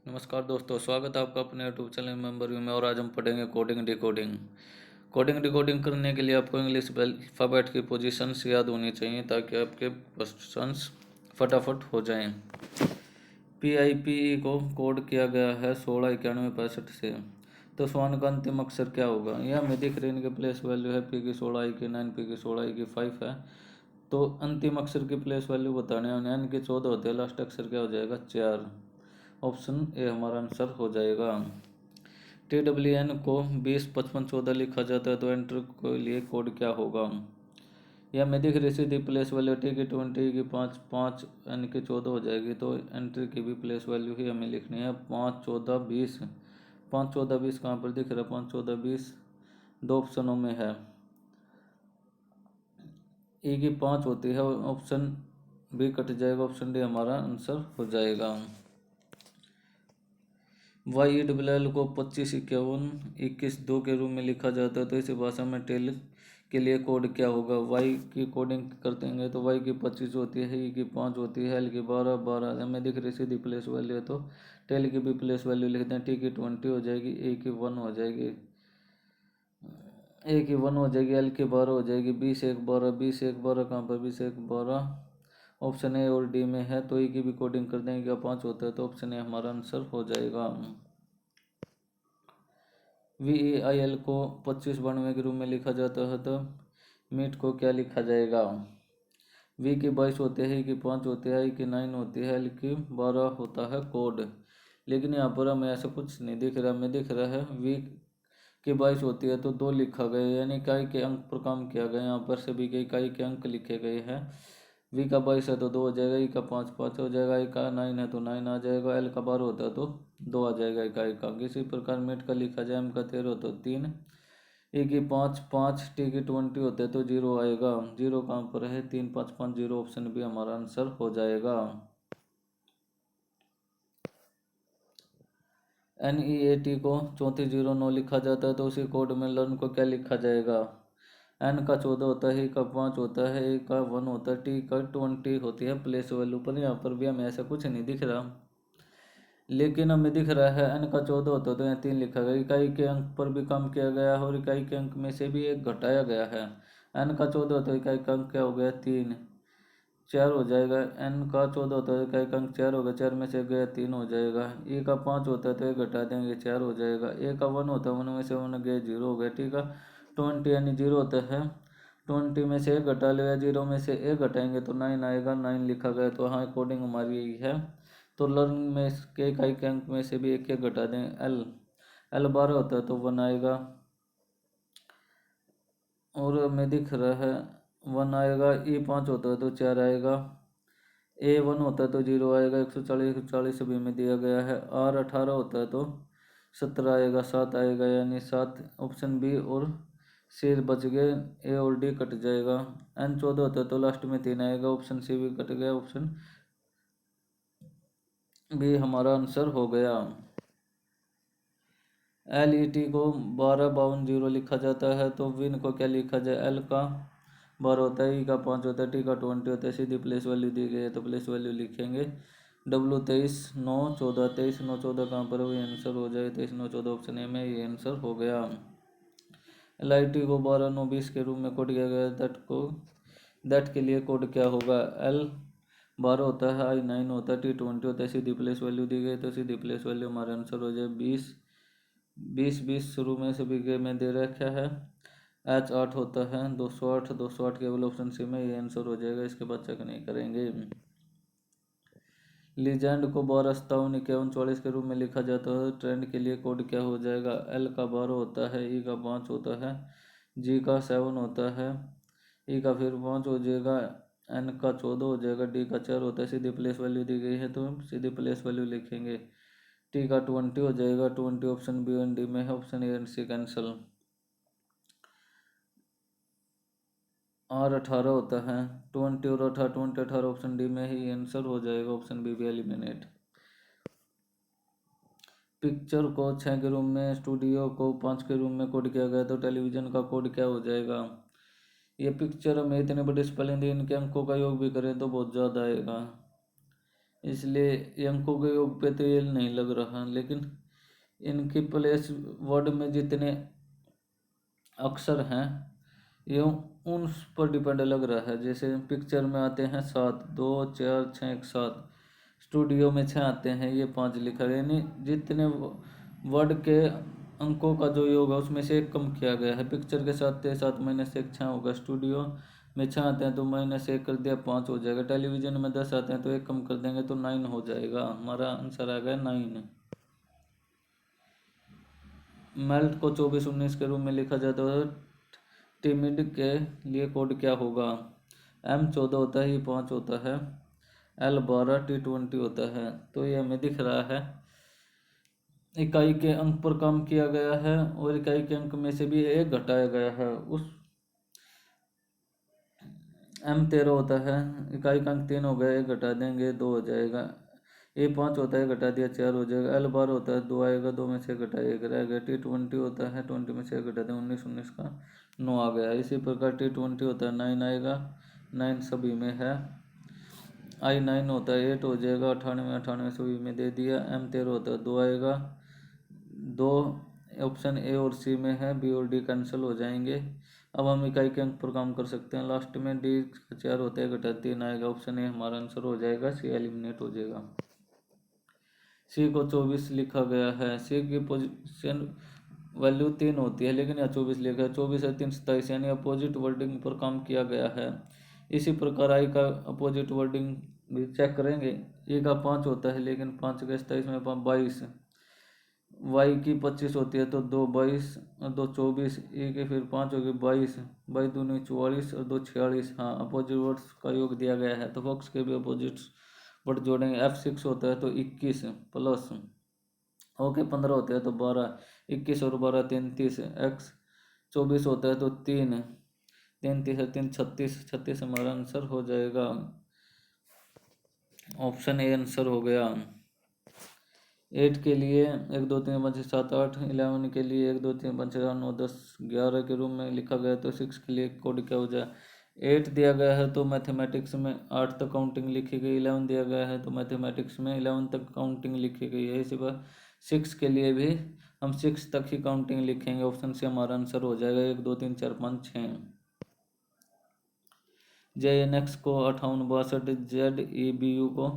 नमस्कार दोस्तों, स्वागत है आपका अपने यूट्यूब चैनल मेंबर व्यू में। और आज हम पढ़ेंगे कोडिंग डिकोडिंग। कोडिंग डिकोडिंग करने के लिए आपको इंग्लिश अल्फ़ाबेट की पोजीशंस याद होनी चाहिए ताकि आपके क्वेश्चंस फटाफट हो जाएं। PIPE को कोड किया गया है 169165 से। तो स्वान का अंतिम अक्षर क्या होगा? यह हमें दिख रही इनके प्लेस वैल्यू है P की 16, I की 9, P की 16, I की 5 है। तो अंतिम अक्षर की प्लेस वैल्यू बताने हैं। N के 14 होते हैं, लास्ट अक्षर क्या हो जाएगा? 4। ऑप्शन ए हमारा आंसर हो जाएगा। TWN को 20, 55, 14 लिखा जाता है तो एंटर के लिए कोड क्या होगा? या मैं दिख रही सीधी प्लेस वैल्यू T की 20 की 5, 5 N की 14 हो जाएगी। तो एंट्री की भी प्लेस वैल्यू ही हमें लिखनी है 5, 14, 20। 5, 14, 20 कहाँ पर दिख रहा है? 5, 14, 20 दो ऑप्शनों में है। E की 5 होती है, ऑप्शन बी कट जाएगा, ऑप्शन डी हमारा आंसर हो जाएगा। YELL को 25, 51, 21, 2 के रूप में लिखा जाता है तो इसी भाषा में टेल के लिए कोड क्या होगा? Y की कोडिंग करते हैं तो Y की 25 होती है, E की 5 होती है, L की 12, 12 हमें दिख रही सीधी प्लेस वैल्यू है तो टेल की भी प्लेस वैल्यू लिखते हैं। T की 20 हो जाएगी, A की 1 हो जाएगी, A की 1 हो जाएगी, L की 12 हो जाएगी। 20, 1, 12, 20, 1, 12 कहाँ पर? 20, 1, 12 ऑप्शन ए और डी में है तो E की भी कोडिंग कर देंगे। क्या 5 होता है तो ऑप्शन ए हमारा आंसर हो जाएगा। VAIL को 25 92 के रूप में लिखा जाता है तो मीट को क्या लिखा जाएगा? V की 22 होते हैं, E की 5 होते हैं, I की 9 होती है, L की 12 होता है कोड। लेकिन यहाँ पर हमें ऐसा कुछ नहीं दिख रहा। हमें दिख रहा है V की 22 होती है तो 2 लिखा गया, यानी इकाई के अंक पर काम किया गया। यहाँ पर सभी के इकाई के अंक लिखे गए हैं। V का 22 है तो 2 हो जाएगा, E का 5, 5 हो जाएगा, I का 9 है तो 9 आ जाएगा, L का 12 होता है तो 2 आ जाएगा इकाई का। इसी प्रकार मीट का लिखा जाए, M का 13 होता है 3, E की 5, 5, T की 20 होते हैं तो 0 आएगा। 0 कहाँ पर है? 3, 5, 5, 0 ऑप्शन भी हमारा आंसर हो जाएगा। NEAT को 3409 लिखा जाता है तो उसी कोड में लर्न को क्या लिखा जाएगा? N का 14 होता है, E का 5 होता है, A का 1 होता है, T का 20 होती है प्लेस वैल्यू पर। यहाँ पर भी हमें ऐसा कुछ नहीं दिख रहा, लेकिन हमें दिख रहा है N का 14 होता है तो यहाँ 3 लिखा गया। इकाई के अंक पर भी काम किया गया है और इकाई के अंक में से भी एक घटाया गया है। N का 14 होता है, इकाई का अंक क्या हो गया? 3, 4 हो जाएगा। N का 14 होता है, इकाई का अंक 4 हो गया, 4 में से गया 3 हो जाएगा। E का 5 होता है तो एक घटा देंगे 4 हो जाएगा। A का 1 होता है, 1 में से 1 गया 0 हो गया। ठीक है, 20 यानी 0 होता है, 20 में से एक घटा लिया, 0 में से एक घटाएंगे तो 9 आएगा। 9 लिखा गया तो हाँ कोडिंग हमारी यही है। तो लर्न में के इकाई के अंक में से भी एक एक घटा दें। L 12 होता है तो 1 आएगा, और हमें दिख रहा है 1 आएगा। E 5 होता है तो 4 आएगा। A 1 होता है तो 0 आएगा। 140, 140 सभी में दिया गया है। R 18 होता है तो 17 आएगा, 7 आएगा, यानी 7 ऑप्शन बी और सी बच गए, A और D कट जाएगा। N 14 होता है तो लास्ट में 3 आएगा, ऑप्शन सी भी कट गया, ऑप्शन बी हमारा आंसर हो गया। LET को 12, 52, 0 लिखा जाता है तो विन को क्या लिखा जाए? L का 12 होता है, E का 5 होता है, T का 20 होता है, सीधी प्लेस वैल्यू दी गई है तो प्लेस वैल्यू लिखेंगे। W 23, 9, 14, 23, 9, 14 कहाँ पर? वही आंसर हो जाए 23, 9, 14 ऑप्शन ए में, ये आंसर हो गया। LIT को 12, 9, 20 के रूप में कोड किया गया। दैट के लिए कोड क्या होगा? L 12 होता है, I 9 होता है, T 20 होता है, सीधी प्लेस वैल्यू दी गई तो सीधी प्लेस वैल्यू हमारा आंसर हो जाए 20, 20, 20 शुरू में सभी के में दे रखा है। H 8 होता है, 208, 208 केवल ऑप्शन सी में, ये आंसर हो जाएगा, इसके बाद चेक नहीं करेंगे। लीजेंड को 12, 57, 51, 44 के रूप में लिखा जाता है, ट्रेंड के लिए कोड क्या हो जाएगा? L का 12 होता है, E का 5 होता है, G का 7 होता है, E का फिर 5 हो जाएगा, N का 14 हो जाएगा, D का 4 होता है, सीधी प्लेस वैल्यू दी गई है तो हम सीधी प्लेस वैल्यू लिखेंगे। T का 20 हो जाएगा, 20 ऑप्शन बी एंड डी में है, option A and C cancel. R 18 होता है, 20 और 18, 20, 18 ऑप्शन डी में ही आंसर हो जाएगा, ऑप्शन बी भी एलिमिनेट। पिक्चर को 6 के रूम में, स्टूडियो को 5 के रूम में कोड किया गया तो टेलीविज़न का कोड क्या हो जाएगा? ये पिक्चर में इतने बड़े स्पेलिंग दी, इनके अंकों का योग भी करें तो बहुत ज़्यादा आएगा। इसलिए ये अंकों के योग पे तो ये नहीं लग रहा, लेकिन इनकी प्लेस वर्ड में जितने अक्षर हैं ये उन पर डिपेंड लग रहा है। जैसे पिक्चर में आते हैं 7, 2, 4, 6, 1, 7, स्टूडियो में 6 आते हैं, ये 5 लिखा गया, यानी जितने वर्ड के अंकों का जो योग है उसमें से एक कम किया गया है। पिक्चर के साथ 7 महीने से 1 6 होगा, स्टूडियो में 6 आते हैं तो महीने से 1 कर दिया 5 हो जाएगा, टेलीविजन में 10 आते हैं तो 1 कम कर देंगे तो 9 हो जाएगा। हमारा आंसर आ गया 9। मेल्ट को 24 19 के रूप में लिखा जाता है, टिमिड के लिए कोड क्या होगा? M 14 होता है, E 5 होता है, L 12, T 20 होता है। तो ये हमें दिख रहा है इकाई के अंक पर काम किया गया है और इकाई के अंक में से भी एक घटाया गया है। उस M 13 होता है, इकाई का अंक 3 हो गया, एक घटा देंगे 2 हो जाएगा। E 5 होता है, घटा दिया 4 हो जाएगा। L 12 होता है, 2 आएगा, 2 में से घटा 1 रहेगा। T 20 होता है, 20 में से घटा दें 19 19 का 9 आ गया। इसी प्रकार T 20 होता है, 9 आएगा, 9 सभी में है। I 9 होता है, 8 हो जाएगा, 98 98 सभी में दे दिया। M 13 होता है, 2 आएगा, 2 ऑप्शन ए और सी में है, बी और डी कैंसिल हो जाएंगे। अब हम इकाई के अंक पर काम कर सकते हैं। लास्ट में डी का 4 होता है, घटा 3 आएगा, ऑप्शन ए हमारा आंसर हो जाएगा, सी एलिमिनेट हो जाएगा। सी को 24 लिखा गया है, सी की पोजीशन वैल्यू 3 होती है लेकिन यहाँ 24 लिखा है। 24 है 3 27, यानी अपोजिट वर्डिंग पर काम किया गया है। इसी प्रकार आई का अपोजिट वर्डिंग भी चेक करेंगे। ए का 5 होता है लेकिन 5 का 27 में 22, वाई की 25 होती है तो 2 22 और 2 24, ए के फिर 5 हो गए 22, 22 दूनी 44 और 2 46। हाँ, अपोजिट वर्ड्स का योग दिया गया है तो फॉक्स के भी अपोजिट वर्ड जोड़ेंगे। F6 होता है तो 21 प्लस ओके 15 होते हैं तो 12, 21 और 12 33। X 24 होता है तो 3 33 है 3 36, 36 हमारा आंसर हो जाएगा, ऑप्शन ए आंसर हो गया। 8 के लिए 1 2 3 5 6 7 8, 11 के लिए 1 2 3 5 6 7 9 10 11 के रूम में लिखा गया तो 6 के लिए कोड क्या हो जाए? 8 दिया गया है तो मैथमेटिक्स में 8 तक काउंटिंग लिखी गई, 11 दिया गया है तो मैथमेटिक्स में 11 तक काउंटिंग लिखी गई है। इसी पर 6 के लिए भी हम 6 तक ही काउंटिंग लिखेंगे, ऑप्शन से हमारा आंसर हो जाएगा 1 2 3 4 5 6। JNX को 58 62, ZEBU को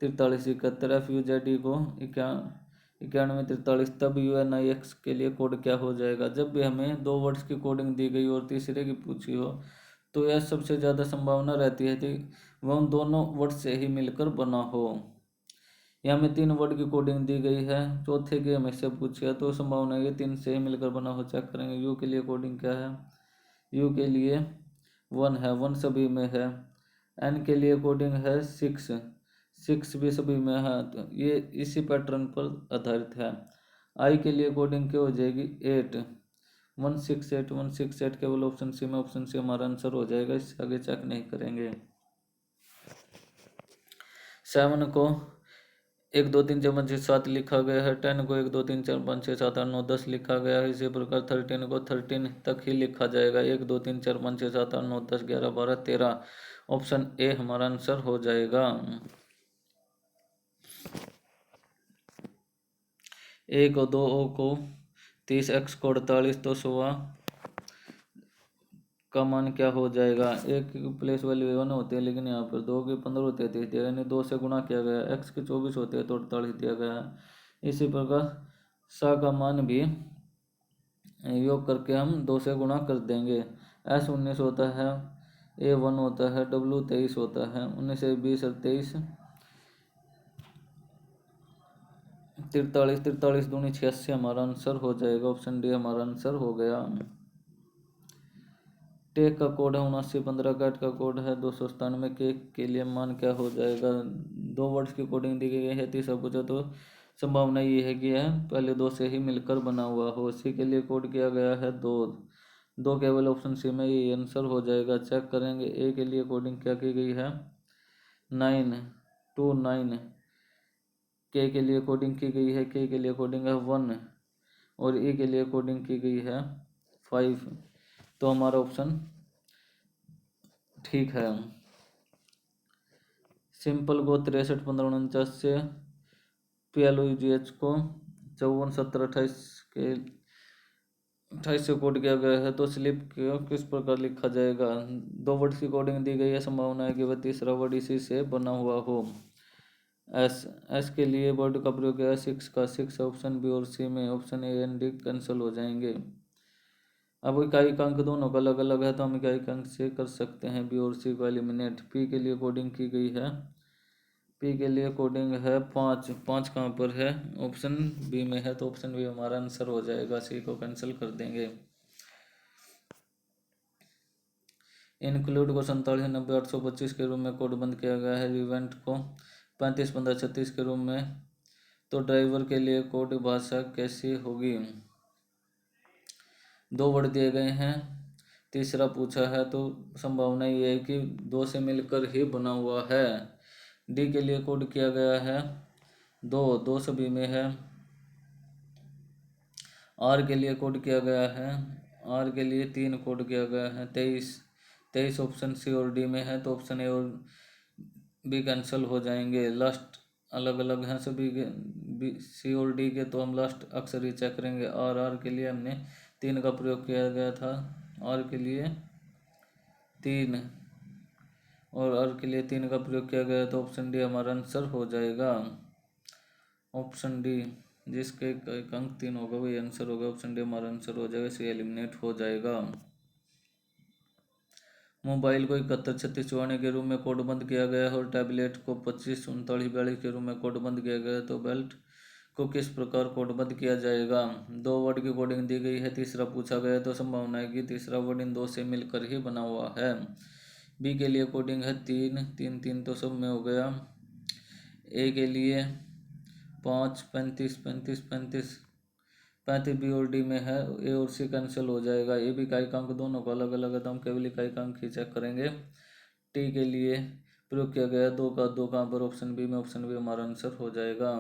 43 71, FUZE को 91 43। तब UNIX के लिए कोड क्या हो जाएगा? जब भी हमें 2 वर्ड्स की कोडिंग दी गई और तीसरे की पूछी हो तो यह सबसे ज़्यादा संभावना रहती है कि वह उन दोनों वर्ड से ही मिलकर बना हो। यहाँ में 3 वर्ड की कोडिंग दी गई है, चौथे की हमें से पूछी है तो संभावना है कि 3 से ही मिलकर बना हो। चेक करेंगे यू के लिए कोडिंग क्या है। यू के लिए 1 है, 1 सभी में है। एन के लिए कोडिंग है 6, 6 भी सभी में है, तो ये इसी पैटर्न पर आधारित है। आई के लिए कोडिंग क्या हो जाएगी 8, 168 168 केवल ऑप्शन सी में, ऑप्शन सी हमारा आंसर हो जाएगा, इससे आगे चेक नहीं करेंगे। 7 को 1 2 3 4 5 6 7 लिखा गया है। 10 को 1 2 3 4 5 6 7 8 9 10 लिखा गया है। इसी प्रकार 13 को 13 तक ही लिखा जाएगा, 1 2 3 4 5 6 7 8 9 10 11 12 13, ऑप्शन ए हमारा आंसर हो जाएगा। 1 और 2 को 30, X को 48 तो 100 का मान क्या हो जाएगा? एक की प्लेस वैल्यू 1 होती है लेकिन यहाँ पर 2 की 15 होती है 30 दिया, यानी 2 से गुणा किया गया। X की 24 होती है तो 48 दिया गया है। इसी प्रकार सा का मान भी योग करके हम 2 से गुणा कर देंगे। S 19 होता है, A 1 होता है, W 23 होता है, 19 से 20 और 23 43, 43 दूनी 86 हमारा आंसर हो जाएगा, ऑप्शन डी हमारा आंसर हो गया। टेक का कोड है 7915, कैट का कोड है 297, के लिए मान क्या हो जाएगा? 2 वर्ड्स की कोडिंग दी गई है, तीसरा पूछा तो संभावना ये है कि यह पहले 2 से ही मिलकर बना हुआ हो। सी के लिए कोड किया गया है 2, 2 केवल ऑप्शन सी में ये आंसर हो जाएगा। चेक करेंगे ए के लिए कोडिंग क्या की गई है 9 2 9, के लिए कोडिंग की गई है, के लिए कोडिंग है 1 और ई के लिए कोडिंग की गई है 5, तो हमारा ऑप्शन ठीक है। सिंपल को 63 15 49 से, PLOGH को 54 70 28 से कोड किया गया है। तो स्लिप को किस प्रकार लिखा जाएगा? 2 वर्ड की कोडिंग दी गई है, संभावना है कि वह तीसरा वर्ड इसी से बना हुआ हो। एस के लिए वर्ड का प्रयोग किया है 6 का। 6 ऑप्शन बी और सी में, option A and D cancel हो जाएंगे। अब इकाई का अंक दोनों का अलग अलग है, तो हम इकाई का अंक से कर सकते हैं बी और सी को एलिमिनेट। पी के लिए कोडिंग की गई है, पी के लिए कोडिंग है 5। 5 कहाँ पर है? ऑप्शन बी में है, तो ऑप्शन बी हमारा आंसर हो जाएगा। सी को कैंसिल कर देंगे। इंक्लूड को 47 90 825 के रूप में कोड बंद किया गया है। इवेंट को 35 15 36 के रूप में। तो ड्राइवर के लिए कोड भाषा कैसी होगी? 2 वर्ड दिए गए हैं, तीसरा पूछा है, तो संभावना ये है कि 2 से मिलकर ही बना हुआ है। डी के लिए कोड किया गया है 2 सभी में है। आर के लिए कोड किया गया है, आर के लिए 3 कोड किया गया है। 23 ऑप्शन सी और डी में है, तो ऑप्शन ए और बी कैंसिल हो जाएंगे। लास्ट अलग अलग हैं सभी के, बी सी और डी के, तो हम लास्ट अक्सर ही चेक करेंगे। आर के लिए हमने 3 का प्रयोग किया गया था, आर के लिए 3 और आर के लिए 3 का प्रयोग किया गया, तो ऑप्शन डी हमारा आंसर हो जाएगा। ऑप्शन डी, जिसके एक अंक 3 होगा वही आंसर होगा। ऑप्शन डी हमारा आंसर हो जाएगा, सी एलिमिनेट हो जाएगा। मोबाइल को 71 36 54 के रूप में कोडबंद किया गया है और टैबलेट को 25 39 42 के रूप में कोडबंद किया गया है। तो बेल्ट को किस प्रकार कोडबंद किया जाएगा? 2 वर्ड की कोडिंग दी गई है, तीसरा पूछा गया है, तो संभावना है कि तीसरा वर्ड इन 2 से मिलकर ही बना हुआ है। बी के लिए कोडिंग है 3 3 3, तो सब में हो गया। ए के लिए 5 35 35 35 35 बी और डी में है, ए और सी कैंसिल हो जाएगा। ए भी इकाई का अंक दोनों का अलग अलग है, तो हम केवल इकाई का अंक ही चेक करेंगे। टी के लिए प्रयोग किया गया 2 का 2 कहाँ पर? ऑप्शन बी में, ऑप्शन बी हमारा आंसर हो जाएगा।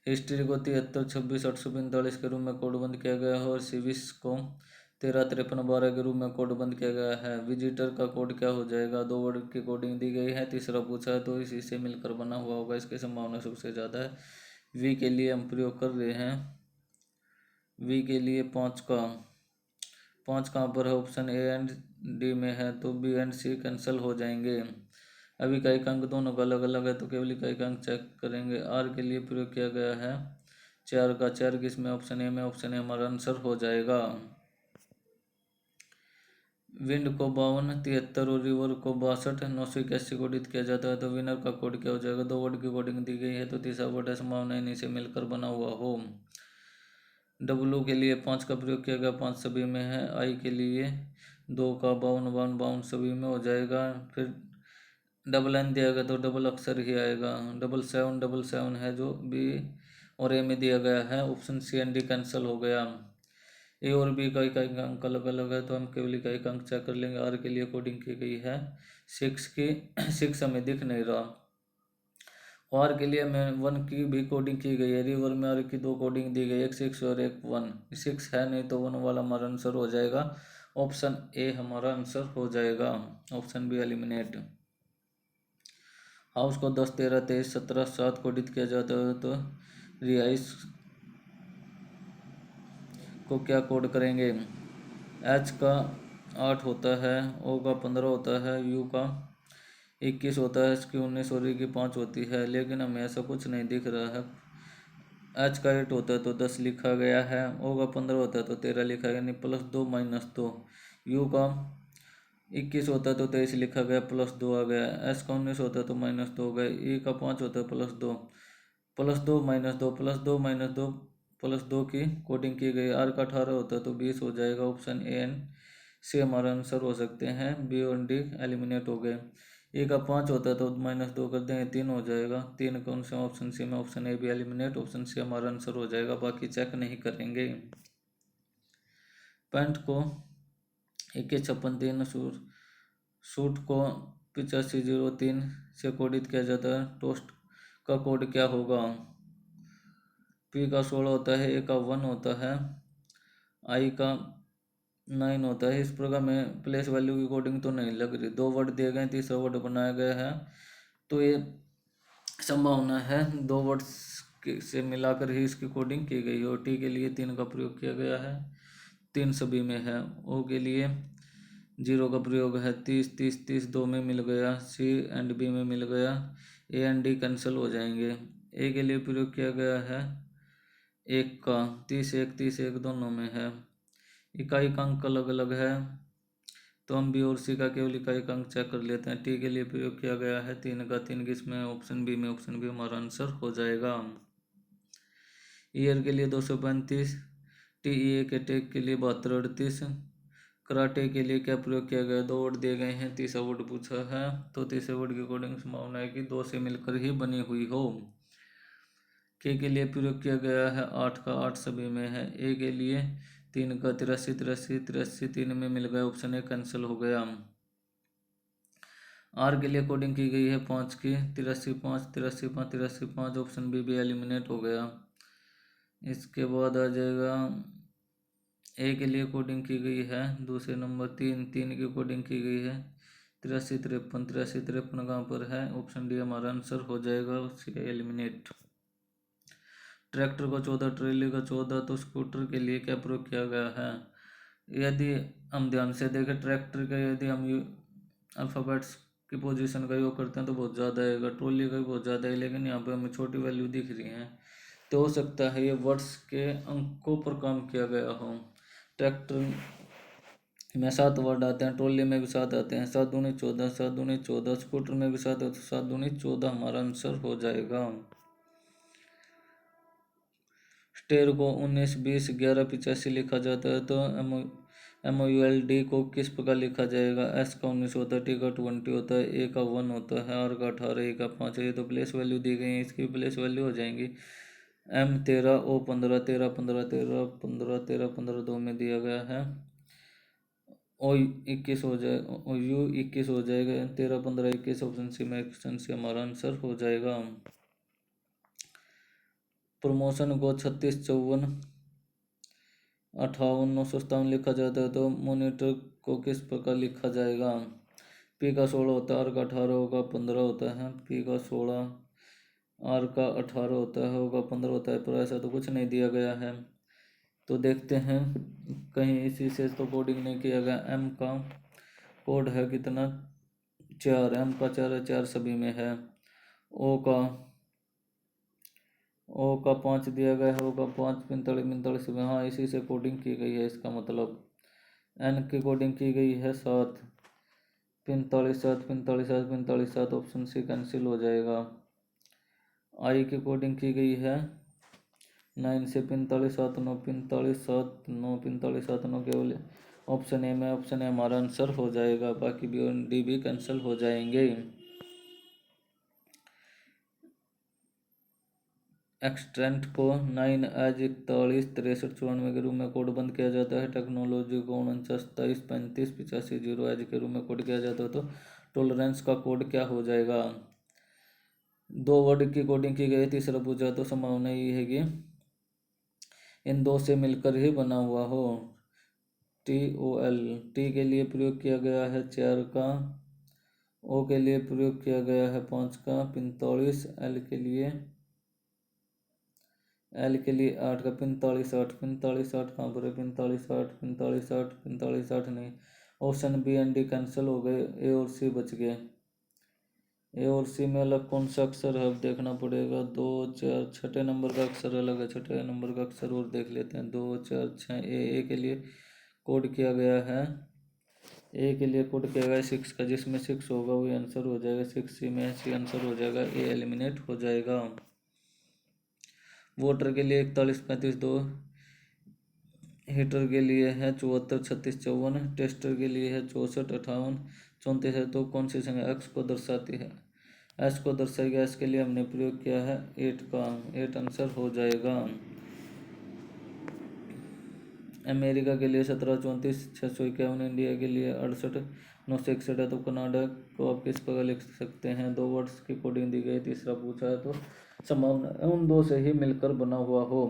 हिस्ट्री को 73 26 845 के रूप में कोडबंद किया गया है और सिविक्स को 13 53 12 के रूप में कोडबंद किया गया है। विजिटर का कोड क्या हो जाएगा? 2 वर्ड की कोडिंग दी गई है, तीसरा पूछा है, तो इसी से मिलकर बना हुआ होगा, इसकी संभावना सबसे ज़्यादा है। वी के लिए हम प्रयोग कर रहे हैं, वी के लिए 5 कहाँ पर है? ऑप्शन ए एंड डी में है, तो बी एंड सी कैंसिल हो जाएंगे। अभी इकाई का अंक दोनों का अलग अलग है, तो केवल इकाई का अंक चेक करेंगे। आर के लिए प्रयोग किया गया है 4 का 4 किसमें? ऑप्शन ए में, ऑप्शन ए हमारा आंसर हो जाएगा। विंड को 52 73 और रिवर को 62 981 कोडित किया जाता है, तो विनर का कोड क्या हो जाएगा? 2 वर्ड की कोडिंग दी गई है, तो तीसरा वर्ड है, संभावना इन्हीं से मिलकर बना हुआ हो। डब्लू के लिए 5 का प्रयोग किया गया, 5 सभी में है। आई के लिए 2 का 52 52 52 सभी में हो जाएगा। फिर डबल एन दिया गया, तो डबल अक्षर ही आएगा। 77 है जो बी और ए में दिया गया है। Option C and D cancel हो गया। ए और बी का इकाई का अंक अलग अलग है, तो हम केवल इकाई का अंक चेक कर लेंगे। आर के लिए कोडिंग की गई है 6 की 6 हमें दिख नहीं रहा। आर के लिए हमें 1 की भी कोडिंग की गई है। रिवर में आर की 2 कोडिंग दी गई, एक 6 और एक 1। 6 है नहीं, तो 1 वाला हमारा आंसर हो जाएगा। ऑप्शन ए हमारा आंसर हो जाएगा। Option B eliminate. हाउस को 10 13 23 17 7 कोडित किया जाता है, तो रिहाइश को क्या कोड करेंगे? एच का 8 होता है, ओ का 15 होता है, यू का 21 होता है, एस की 19 और ई की 5 होती है, लेकिन हमें ऐसा कुछ नहीं दिख रहा है। एच का 8 होता है, तो 10 लिखा गया है। ओ का 15 होता है, तो 13 लिखा गया, यानी +2 -2। यू का 21 होता है, तो 23 लिखा गया, +2 आ गया। एस का 19 होता है, तो -2 हो गया। ई का 5 होता है, +2 +2 -2 +2 -2 +2 की कोडिंग की गई। आर का 18 होता है, तो 20 हो जाएगा। ऑप्शन ए एंड सी हमारा आंसर हो सकते हैं। बी और डी एलिमिनेट हो गए। ए का 5 होता है, तो -2 कर देंगे, 3 हो जाएगा। 3 कौन से? ऑप्शन सी में, ऑप्शन ए भी एलिमिनेट, ऑप्शन सी हमारा आंसर हो जाएगा, बाकी चेक नहीं करेंगे। पैंट को 21 56 3 सूट को 85 03 से कोडित किया जाता है। टोस्ट का कोड क्या होगा? पी का 16 होता है, ए का 1 होता है, आई का 9 होता है। इस प्रकार में प्लेस वैल्यू की कोडिंग तो नहीं लग रही। 2 वर्ड दिए गए, तीसरा वर्ड बनाया गया है, तो ये संभावना है 2 वर्ड्स से मिलाकर ही इसकी कोडिंग की गई है। और टी के लिए 3 का प्रयोग किया गया है, 3 सभी में है। ओ के लिए 0 का प्रयोग है, 30 30 30 2 में मिल गया, सी एंड बी में मिल गया, ए एंड डी कैंसिल हो जाएंगे। ए के लिए प्रयोग किया गया है 1 का, 30 1 30 1 दोनों में है। इकाई का अंक अलग अलग है, तो हम बी और सी का केवल इकाई का अंक चेक कर लेते हैं। टी के लिए प्रयोग किया गया है 3 का, 3 किसमें, ऑप्शन बी में, ऑप्शन बी हमारा आंसर हो जाएगा। ईयर के लिए 235, टी ए के टेक के लिए 72 38। कराटे के लिए क्या प्रयोग किया गया, 2 वर्ड दिए गए हैं, तीसरा वर्ड पूछा है, तो तीसरे वर्ड की अकॉर्डिंग संभावना है कि 2 से मिलकर ही बनी हुई हो। के लिए प्रयोग किया गया है 8 का, 8 सभी में है। ए के लिए 3 का, 83 83 83 3 में मिल गया, ऑप्शन ए कैंसिल हो गया। आर के लिए कोडिंग की गई है 5 की, 83 5 83 5 83 5, ऑप्शन बी भी एलिमिनेट हो गया। इसके बाद आ जाएगा ए के लिए कोडिंग की गई है दूसरे नंबर 3 3 की कोडिंग की गई है 83 53 83 53 कहाँ पर है, ऑप्शन डी हमारा आंसर हो जाएगा, उसके एलिमिनेट। ट्रैक्टर को 14, ट्रेली का 14, तो स्कूटर के लिए क्या प्रयोग किया गया है। यदि हम ध्यान से देखें ट्रैक्टर का, यदि हम अल्फ़ाबेट्स की पोजीशन का योग करते हैं तो बहुत ज़्यादा आएगा, ट्रॉली का भी बहुत ज़्यादा है, लेकिन यहाँ पे हमें छोटी वैल्यू दिख रही है, तो हो सकता है ये वर्ड्स के अंकों पर काम किया गया हो। ट्रैक्टर में 7 वर्ड आते हैं, ट्रॉली में भी 7 आते हैं, 7 दूनी 14, 7 दूनी 14, स्कूटर में भी 7 है, तो 7 दूनी 14 हमारा आंसर हो जाएगा। स्टेयर को 19 20 11 85 लिखा जाता है, तो MOULD को किस प्रकार लिखा जाएगा। एस का 19 होता है, टी का 20 होता है, ए का 1 होता है, आर का 18, ए का 5 है। ये तो प्लेस वैल्यू दी गई है, इसकी प्लेस वैल्यू हो जाएंगी। M 13, O 15 13 15 13 15 13 15 2 में दिया गया है। O 21 हो जाएगा, U 21 हो जाएगा, 13 15 21, ऑप्शन सी में, ऑप्शन सी हमारा आंसर हो जाएगा। प्रमोशन को 36 54 58 957 लिखा जाता है, तो मॉनिटर को किस प्रकार लिखा जाएगा। पी का 16 होता है, आर का 18 होगा, 15 होता है, पी का 16 आर का 18 होता है, होगा 15 होता है, पर ऐसा तो कुछ नहीं दिया गया है, तो देखते हैं कहीं इसी से तो कोडिंग नहीं किया गया। एम का कोड है कितना, 4, एम का 4 है, 4 सभी में है। ओ का 5 दिया गया है, ओ का 5 45 45 में, हाँ इसी से कोडिंग की गई है, इसका मतलब। एन की कोडिंग की गई है 7 45 7 45 7 45 7, ऑप्शन सी कैंसिल हो जाएगा। आई की कोडिंग की गई है 9 से 45 7 9 45 7 9 45 7 9, केवल ऑप्शन ए में, ऑप्शन ए हमारा आंसर हो जाएगा, बाकी बी और डी भी कैंसिल हो जाएंगे। एक्सटेंट को 9 एज 41 63 94 के रूप में कोड बंद किया जाता है। टेक्नोलॉजी को 49 27 35 85 0 एज के रूप में कोड किया जाता है, तो टॉलरेंस का कोड क्या हो जाएगा। 2 वर्ड की कोडिंग की गई, तीसरा पूछा तो संभावना ये है कि इन 2 से मिलकर ही बना हुआ हो। TOL, टी के लिए प्रयोग किया गया है 4 का, ओ के लिए प्रयोग किया गया है 5 का 45, एल के लिए 8 का 45 8 45 8 कहाँ पर है, 45 8 45 8 45 8 नहीं, option B and D cancel हो गए, ए और सी बच गए। ए और सी में अलग कौन सा अक्षर है, अब देखना पड़ेगा। 2 4 छठे नंबर का अक्षर अलग है, छठे नंबर का अक्षर और देख लेते हैं। 2 4 6, ए के लिए कोड किया गया है, ए के लिए कोड किया गया है 6 का, जिसमें 6 होगा वही आंसर हो जाएगा। 6 सी में, सी आंसर हो जाएगा, ए एलिमिनेट हो जाएगा। वोटर के लिए 41 35 2, हीटर के लिए है 74 36 54, टेस्टर के लिए है 64 58 34 है, तो कौन सी संख्या एक्स को दर्शाती है। एस को दर्शाएगा, एस के लिए हमने प्रयोग किया है 8 का, 8 आंसर हो जाएगा। अमेरिका के लिए 17 34 651, इंडिया के लिए 68 961 है, तो कनाडा को आप किस प्रकार लिख सकते हैं। 2 वर्ड्स की कोडिंग दी गई, तीसरा पूछा है, तो संभावना उन 2 से ही मिलकर बना हुआ हो।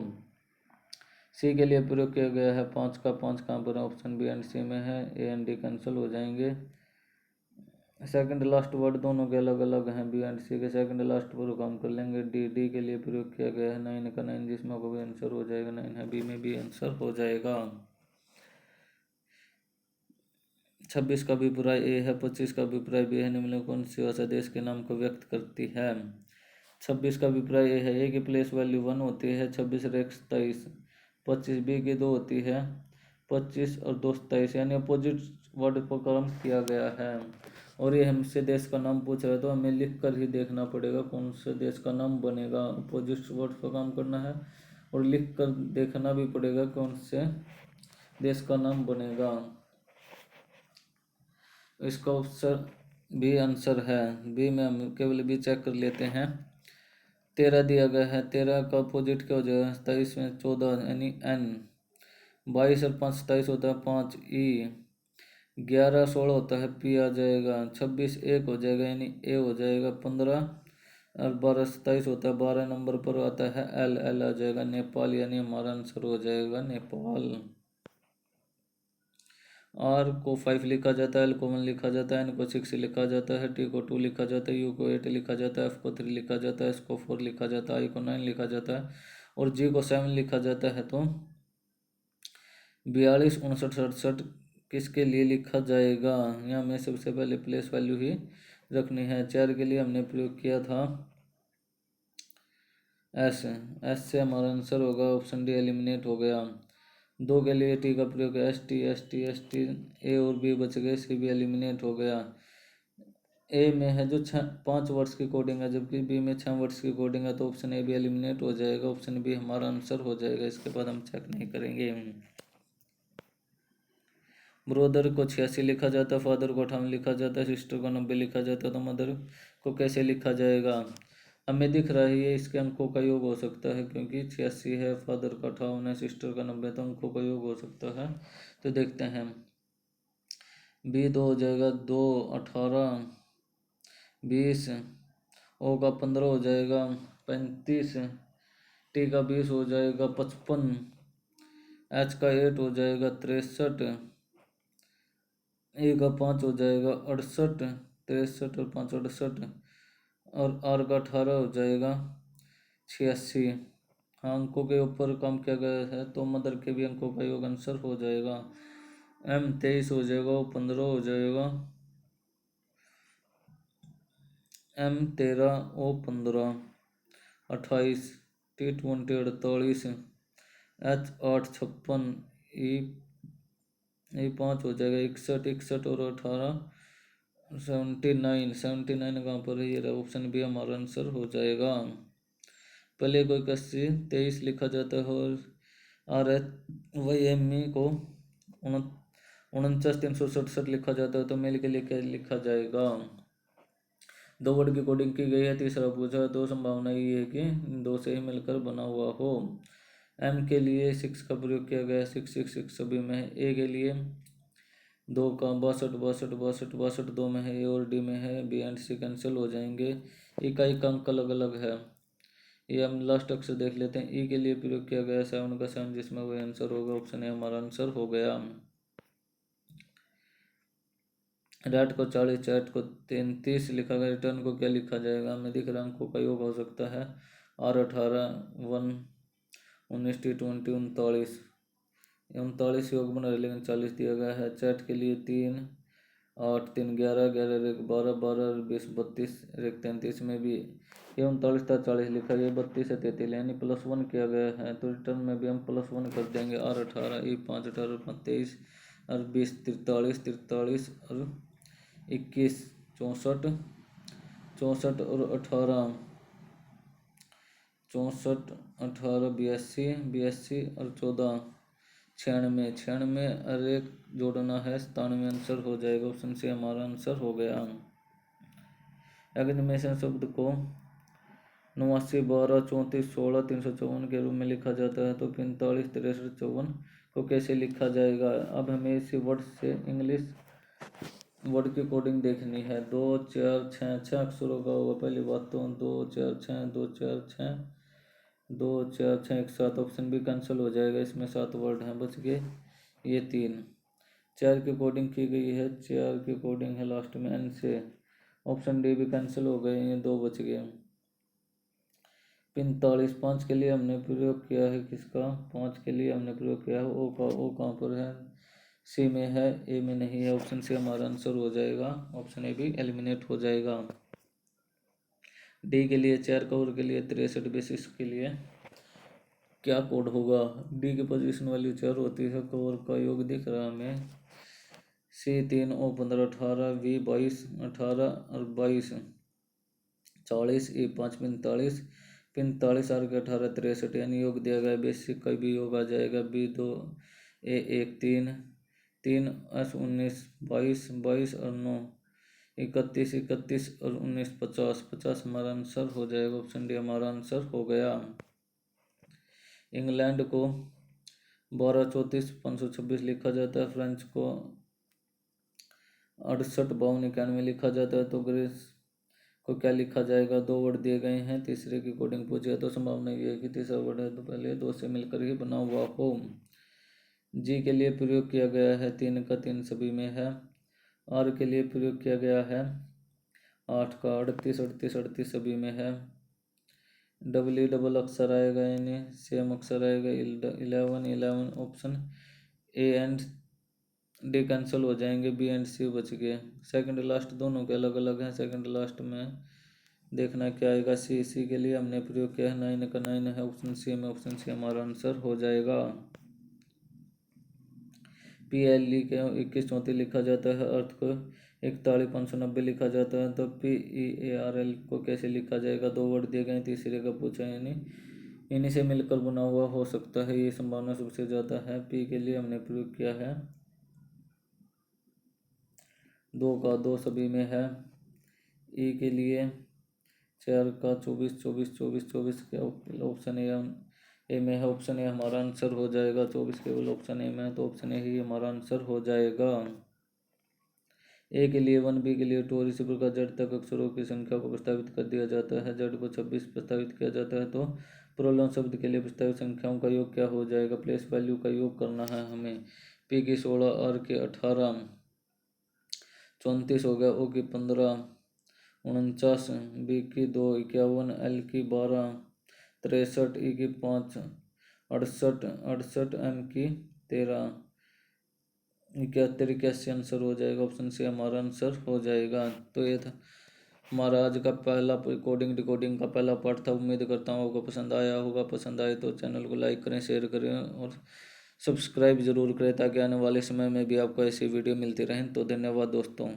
सी के लिए प्रयोग किया गया है 5 का 5 कहाँ पर है, ऑप्शन बी एंड सी में है, ए एंड डी कैंसिल हो जाएंगे। सेकंड लास्ट वर्ड दोनों के अलग अलग हैं, बी एंड सी के सेकंड लास्ट पर काम कर लेंगे। डी डी के लिए प्रयोग किया गया है 9 का 9, जिसमें को भी आंसर हो जाएगा 9 है, बी में भी आंसर हो जाएगा। 26 का अभिप्राय ए है, 25 का अभिप्राय बी है, निम्न कौन सी भाषा देश के नाम को व्यक्त करती है। 26 का अभिप्राय ए है, ए की प्लेस वैल्यू 1 होती है, 26 रेख 27। 25 बी की 2 होती है, 25 और 2 27, यानी अपोजिट वर्ड पर कर्म किया गया है। और ये हमसे देश का नाम पूछ रहा है तो हमें लिख कर ही देखना पड़ेगा कौन से देश का नाम बनेगा। अपोजिट वर्ड पर काम करना है और लिख कर देखना भी पड़ेगा कौन से देश का नाम बनेगा। इसका ऑप्शन बी आंसर है। बी में हम केवल बी चेक कर लेते हैं। 13 दिया गया है, 13 का अपोजिट क्या हो जाएगा, 27 में 14 यानी एन। 22 और 5 27 होता है 5 ई। 11 16 होता है पी आ जाएगा। 26 1 हो जाएगा यानी ए हो जाएगा। 15 और 12 27 होता है, 12 नंबर पर आता है एल, एल आ जाएगा नेपाल, यानी हमारा आंसर हो जाएगा नेपाल। आर को 5 लिखा जाता है, एल को 1 लिखा जाता है, एन को 6 लिखा जाता है, टी को 2 लिखा जाता है, यू को 8 लिखा जाता है, एफ को 3 लिखा जाता है, एस को 4 लिखा जाता है, आई को 9 लिखा जाता है और जी को 7 लिखा जाता है। तो 42 59 67 किसके लिए लिखा जाएगा। यहाँ में सबसे पहले प्लेस वैल्यू ही रखनी है। 4 के लिए हमने प्रयोग किया था एस, एस से हमारा आंसर होगा ऑप्शन डी एलिमिनेट हो गया। 2 के लिए टी का प्रयोग है, S T S T S T, A और बी बच गए, सी भी एलिमिनेट हो गया। ए में है जो 5 वर्ड्स की कोडिंग है, जबकि बी में 6 वर्ड्स की कोडिंग है, तो ऑप्शन ए भी एलिमिनेट हो जाएगा, ऑप्शन बी हमारा आंसर हो जाएगा। इसके बाद हम चेक नहीं करेंगे। ब्रदर को 86 लिखा जाता है, फादर को 58 लिखा जाता है, सिस्टर को 90 लिखा जाता है, तो मदर को कैसे लिखा जाएगा। हमें दिख रहा है ये इसके अंकों का योग हो सकता है, क्योंकि 86 है, फादर का 58 है, सिस्टर का 90, तो अंकों का योग हो सकता है। तो देखते हैं, बी 2 हो जाएगा, 2 18 20, ओ का 15 हो जाएगा 35, टी का 20 हो जाएगा 55, एच का 8 हो जाएगा 63, ए का 5 हो जाएगा 68, 63 और 5 68, और आर का 18 हो जाएगा 86। हाँ, अंकों के ऊपर काम किया गया है, तो मदर के भी अंकों का योग आंसर हो जाएगा। एम 23 हो जाएगा, वो 15 हो जाएगा, एम 13 ओ 15 28, टी 20 48, एच 8 56, ई 5 हो जाएगा 61, 61 और 18 79 कहाँ पर है, ये ऑप्शन बी हमारा आंसर हो जाएगा। पहले को 81 23 लिखा जाता है और R H Y M E को 49 367 लिखा जाता है, तो मेल के लिए क्या लिखा जाएगा। 2 वर्ड की कोडिंग की गई है, तीसरा पूछा, तो संभावना ये है कि 2 से ही मिलकर बना हुआ हो। एम के लिए 6 का प्रयोग किया गया है, 6 सभी में है। ए के लिए 2 का 62 2 में है, ए और डी में है, बी एंड सी कैंसिल हो जाएंगे। ई का एक अंक अलग अलग है, ये हम लास्ट अक्षर देख लेते हैं। ई के लिए प्रयोग किया गया 7 का 7, जिसमें वही आंसर होगा, ऑप्शन ए हमारा आंसर हो गया। रैट को 40, चैट को 33 लिखा गया, रिटर्न को क्या लिखा जाएगा। हमें दिख रहा अंकों का योग हो सकता है, आर 18 1 19 टी 20 39, 39 योग बना रहे, लेकिन 40 दिया गया है। चैट के लिए 3 8 3 11 11 एक 12 12 20 32 एक 33 में भी ये 39 था, 40 लिखा गया, 32 से 33 यानी +1 किया गया है, तो रिटर्न में भी हम +1 कर देंगे। आर 18 ई 5 18 5 23 और 20 43 43 और 21 64 64 और 18 64 18 82 82 और 14 96 और एक जोड़ना है 97, आंसर हो जाएगा, ऑप्शन से हमारा आंसर हो गया। एग्रीमेशन शब्द को 89 12 34 16 354 के रूप में लिखा जाता है, तो 45 63 54 को कैसे लिखा जाएगा। अब हमें इसी वर्ड से इंग्लिश वर्ड की कोडिंग देखनी है। 2 4 6 6 अक्षरों का होगा पहली बात, तो 2 4 6 2 4 6 दो चार छः एक सात, ऑप्शन बी कैंसिल हो जाएगा, इसमें 7 वर्ड हैं, बच गए ये 3। चार की कोडिंग की गई है, चार की कोडिंग है लास्ट में एन से, ऑप्शन डी भी कैंसिल हो गए, ये 2 बच गए। 45 5 के लिए हमने प्रयोग किया है किसका, 5 के लिए हमने प्रयोग किया है ओ का, ओ कहाँ पर है, सी में है, ए में नहीं है, ऑप्शन सी हमारा आंसर हो जाएगा, ऑप्शन ए भी एलिमिनेट हो जाएगा। डी के लिए 4 करोड़ के लिए 63 बेसिस के लिए क्या कोड होगा, डी की पोजीशन वैल्यू 4 होती है, करोड़ का योग दिख रहा है हमें, सी 3 ओ 15 18 वी 22 18 और 22 40 ई 5 45 45 आर के 18 63, यानी योग दिया गया बेसिक का भी योग आ जाएगा, बी 2 ए 1 3 3 एस 19 22 22 और 9 31 31 और 19 50 50 हमारा आंसर हो जाएगा, ऑप्शन डी हमारा आंसर हो गया। इंग्लैंड को 12 34 526 लिखा जाता है, फ्रेंच को 68 52 91 लिखा जाता है, तो ग्रीस को क्या लिखा जाएगा, 2 वर्ड दिए गए हैं, तीसरे की कोडिंग पूछी है तो संभावना ये है कि तीसरा वर्ड है तो पहले 2 से मिलकर ही बना हुआ हो। जी के लिए प्रयोग किया गया है 3 का 3 सभी में है, आर के लिए प्रयोग किया गया है 8 का 38 38 38 सभी में है, डबल डबल अक्षर आएगा यानी सेम अक्षर आएगा 11 11, option A and D cancel हो जाएंगे, बी एंड सी बच गए। सेकंड लास्ट दोनों के अलग अलग हैं, सेकंड लास्ट में देखना क्या आएगा, सी के लिए हमने प्रयोग किया है 9 का 9 है, ऑप्शन सी में, ऑप्शन सी हमारा आंसर हो जाएगा। पी एल ई के 21 34 लिखा जाता है, अर्थ को 41 590 लिखा जाता है, तो P E A R L को कैसे लिखा जाएगा, 2 वर्ड दिए गए, तीसरे का पूछा यानी इन्हीं से मिलकर बना हुआ हो सकता है, ये संभावना सबसे ज़्यादा है। पी के लिए हमने प्रयोग किया है 2 का 2 सभी में है, ई के लिए 4 का 24 24 24 24 के ऑप्शन ए में है, ऑप्शन ए हमारा आंसर हो जाएगा, 24 केवल ऑप्शन ए में है तो ऑप्शन ए ही हमारा आंसर हो जाएगा। ए के लिए 1, बी के लिए 2 और इसी प्रकार जेड तक अक्षरों की संख्या को प्रस्तावित कर दिया जाता है, जेड को 26 प्रस्तावित किया जाता है, तो प्रोलॉन शब्द के लिए प्रस्तावित संख्याओं का योग क्या हो जाएगा, प्लेस वैल्यू का योग करना है हमें, पी की 16, आर के 18 34 हो गया, ओ की 15 49, बी की 2 51, एल की 12 63, ई की 5 68 68, एम की 13 71 81 आंसर हो जाएगा, ऑप्शन सी हमारा आंसर हो जाएगा। तो ये था हमारा आज का पहला कोडिंग डिकोडिंग का पहला पार्ट था, उम्मीद करता हूँ आपको पसंद आया होगा, पसंद आए तो चैनल को लाइक करें, शेयर करें और सब्सक्राइब जरूर करें ताकि आने वाले समय में भी आपको ऐसी वीडियो मिलती रहें। तो धन्यवाद दोस्तों।